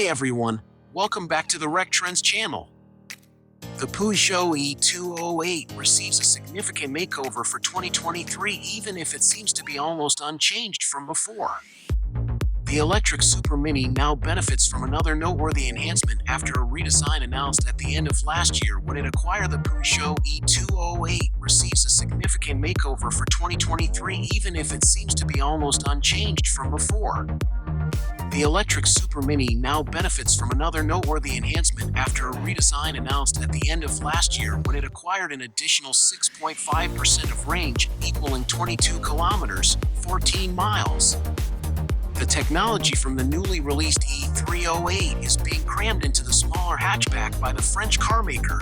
Hi everyone, welcome back to the Rec Trends channel. The Peugeot E-208 receives a significant makeover for 2023 even if it seems to be almost unchanged from before. The electric supermini now benefits from another noteworthy enhancement after a redesign announced at the end of last year when it acquired the Peugeot E-208 receives a significant makeover for 2023 even if it seems to be almost unchanged from before. The electric supermini now benefits from another noteworthy enhancement after a redesign announced at the end of last year when it acquired an additional 6.5% of range equaling 22 kilometers, 14 miles. The technology from the newly released E-308 is being crammed into the smaller hatchback by the French carmaker.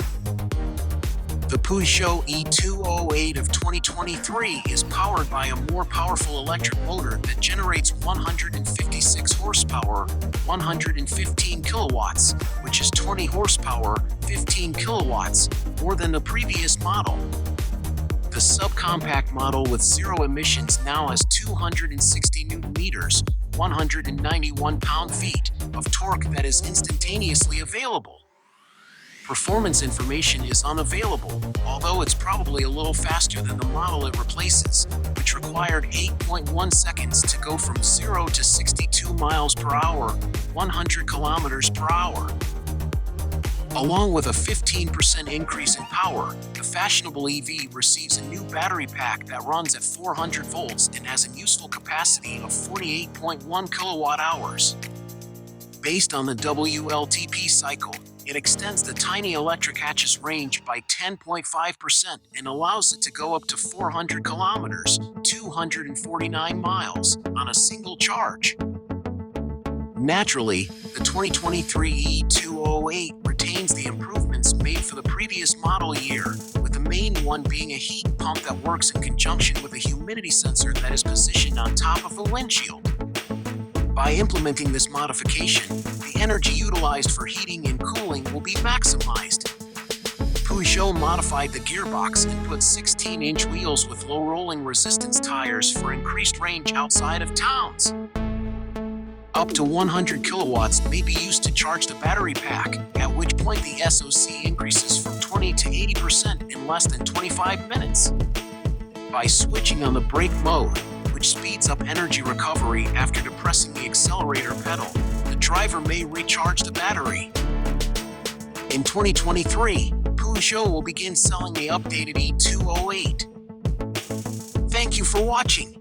The Peugeot E-208 of 2023 is powered by a more powerful electric motor that generates 156 horsepower, 115 kilowatts, which is 20 horsepower, 15 kilowatts, more than the previous model. The subcompact model with zero emissions now has 260 newton meters, 191 pound-feet of torque that is instantaneously available. Performance information is unavailable, although it's probably a little faster than the model it replaces, which required 8.1 seconds to go from 0 to 62 miles per hour, 100 kilometers per hour. Along with a 15% increase in power, the fashionable EV receives a new battery pack that runs at 400 volts and has a useful capacity of 48.1 kilowatt hours. Based on the WLTP cycle, it extends the tiny electric hatch's range by 10.5% and allows it to go up to 400 kilometers, 249 miles, on a single charge. Naturally, the 2023 E-208 retains the improvements made for the previous model year, with the main one being a heat pump that works in conjunction with a humidity sensor that is positioned on top of the windshield. By implementing this modification, the energy utilized for heating and cooling will be maximized. Peugeot modified the gearbox and put 16-inch wheels with low rolling resistance tires for increased range outside of towns. Up to 100 kilowatts may be used to charge the battery pack, at which point the SOC increases from 20 to 80% in less than 25 minutes. By switching on the brake mode, which speeds up energy recovery after depressing the accelerator pedal, the driver may recharge the battery. In 2023, Peugeot will begin selling the updated E-208. Thank you for watching.